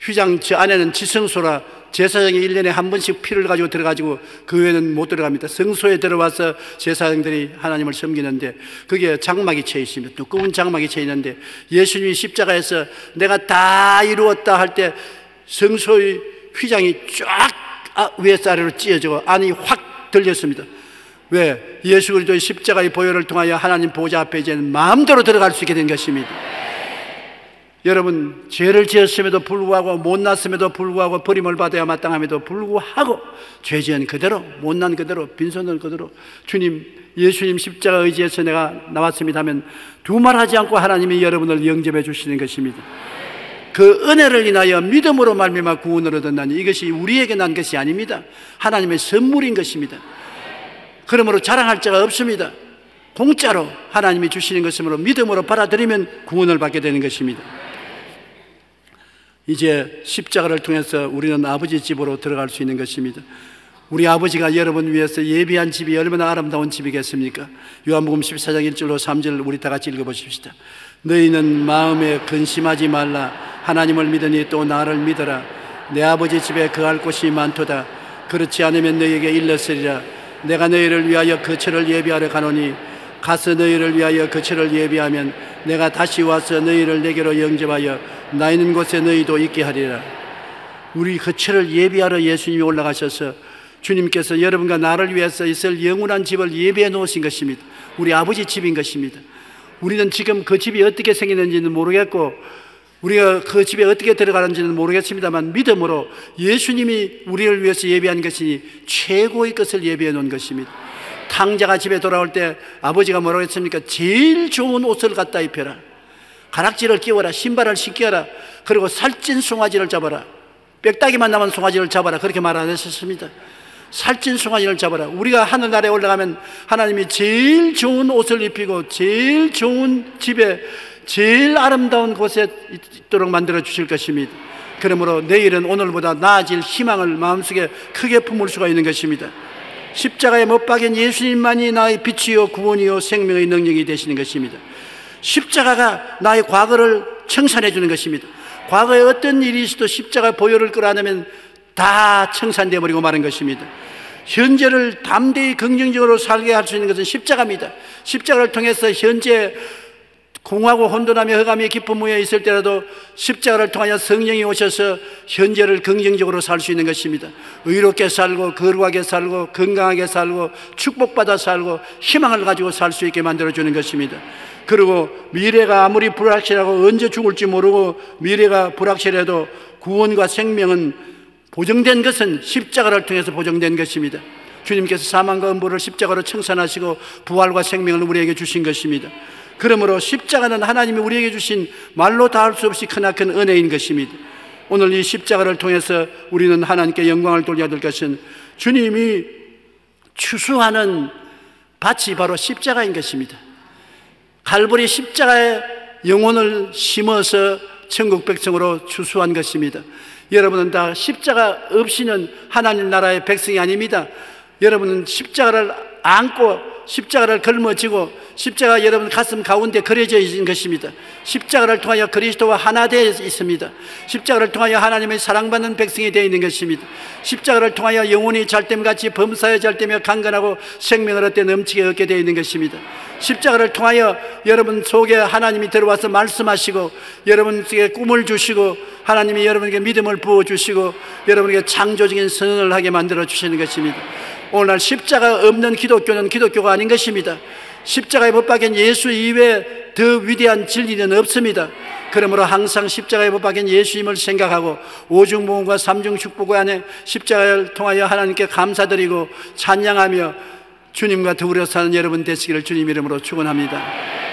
휘장 저 안에는 지성소라 제사장이 1년에 한 번씩 피를 가지고 들어가지고 그 외에는 못 들어갑니다. 성소에 들어와서 제사장들이 하나님을 섬기는데 그게 장막이 채 있습니다. 두꺼운 장막이 채 있는데 예수님이 십자가에서 내가 다 이루었다 할 때 성소의 휘장이 쫙 위에서 아래로 찢어지고 안이 확 들렸습니다. 왜? 예수 그리스도의 십자가의 보혈을 통하여 하나님 보좌 앞에 이제는 마음대로 들어갈 수 있게 된 것입니다. 여러분 죄를 지었음에도 불구하고 못났음에도 불구하고 버림을 받아야 마땅함에도 불구하고 죄 지은 그대로 못난 그대로 빈손을 그대로 주님 예수님 십자가 의지해서 내가 나왔습니다 하면 두말하지 않고 하나님이 여러분을 영접해 주시는 것입니다. 그 은혜를 인하여 믿음으로 말미암아 구원을 얻었나니 이것이 우리에게 난 것이 아닙니다. 하나님의 선물인 것입니다. 그러므로 자랑할 자가 없습니다. 공짜로 하나님이 주시는 것이므로 믿음으로 받아들이면 구원을 받게 되는 것입니다. 이제 십자가를 통해서 우리는 아버지 집으로 들어갈 수 있는 것입니다. 우리 아버지가 여러분 위해서 예비한 집이 얼마나 아름다운 집이겠습니까? 요한복음 14장 1절로 3절 우리 다 같이 읽어보십시다. 너희는 마음에 근심하지 말라. 하나님을 믿으니 또 나를 믿어라. 내 아버지 집에 거할 곳이 많도다. 그렇지 않으면 너희에게 일렀으리라. 내가 너희를 위하여 거처를 예비하러 가노니 가서 너희를 위하여 거처를 예비하면 내가 다시 와서 너희를 내게로 영접하여 나 있는 곳에 너희도 있게 하리라. 우리 거처를 예비하러 예수님이 올라가셔서 주님께서 여러분과 나를 위해서 있을 영원한 집을 예비해 놓으신 것입니다. 우리 아버지 집인 것입니다. 우리는 지금 그 집이 어떻게 생기는지는 모르겠고 우리가 그 집에 어떻게 들어가는지는 모르겠습니다만 믿음으로 예수님이 우리를 위해서 예비한 것이니 최고의 것을 예비해 놓은 것입니다. 탕자가 집에 돌아올 때 아버지가 뭐라고 했습니까? 제일 좋은 옷을 갖다 입혀라. 가락지를 끼워라. 신발을 신겨라. 그리고 살찐 송아지를 잡아라. 빽따기만 남은 송아지를 잡아라, 그렇게 말 안 하셨습니다. 살찐 송아지를 잡아라. 우리가 하늘나라에 올라가면 하나님이 제일 좋은 옷을 입히고 제일 좋은 집에 제일 아름다운 곳에 있도록 만들어 주실 것입니다. 그러므로 내일은 오늘보다 나아질 희망을 마음속에 크게 품을 수가 있는 것입니다. 십자가에 못 박인 예수님만이 나의 빛이요 구원이요 생명의 능력이 되시는 것입니다. 십자가가 나의 과거를 청산해 주는 것입니다. 과거에 어떤 일이 있어도 십자가 보혈을 끌어안으면 다 청산되어 버리고 마는 것입니다. 현재를 담대히 긍정적으로 살게 할 수 있는 것은 십자가입니다. 십자가를 통해서 현재 공하고 혼돈하며 흑암의 깊은 무에 있을 때라도 십자가를 통하여 성령이 오셔서 현재를 긍정적으로 살 수 있는 것입니다. 의롭게 살고 거룩하게 살고 건강하게 살고 축복받아 살고 희망을 가지고 살 수 있게 만들어주는 것입니다. 그리고 미래가 아무리 불확실하고 언제 죽을지 모르고 미래가 불확실해도 구원과 생명은 보정된 것은 십자가를 통해서 보정된 것입니다. 주님께서 사망과 음부를 십자가로 청산하시고 부활과 생명을 우리에게 주신 것입니다. 그러므로 십자가는 하나님이 우리에게 주신 말로 다할 수 없이 크나큰 은혜인 것입니다. 오늘 이 십자가를 통해서 우리는 하나님께 영광을 돌려야 될 것은 주님이 추수하는 밭이 바로 십자가인 것입니다. 갈보리 십자가에 영혼을 심어서 천국 백성으로 추수한 것입니다. 여러분은 다 십자가 없이는 하나님 나라의 백성이 아닙니다. 여러분은 십자가를 안고 십자가를 걸머지고 십자가 여러분 가슴 가운데 그려져 있는 것입니다. 십자가를 통하여 그리스도와 하나 되어 있습니다. 십자가를 통하여 하나님의 사랑받는 백성이 되어 있는 것입니다. 십자가를 통하여 영혼이 잘됨같이 범사에 잘되며 강건하고 생명을 얻되 넘치게 얻게 되어 있는 것입니다. 십자가를 통하여 여러분 속에 하나님이 들어와서 말씀하시고 여러분에게 꿈을 주시고 하나님이 여러분에게 믿음을 부어주시고 여러분에게 창조적인 선언을 하게 만들어 주시는 것입니다. 오늘날 십자가 없는 기독교는 기독교가 아닌 것입니다. 십자가에 못 박힌 예수 이외에 더 위대한 진리는 없습니다. 그러므로 항상 십자가에 못 박힌 예수님을 생각하고 오중모음과 삼중축복 안에 십자가를 통하여 하나님께 감사드리고 찬양하며 주님과 더불어 사는 여러분 되시기를 주님 이름으로 축원합니다.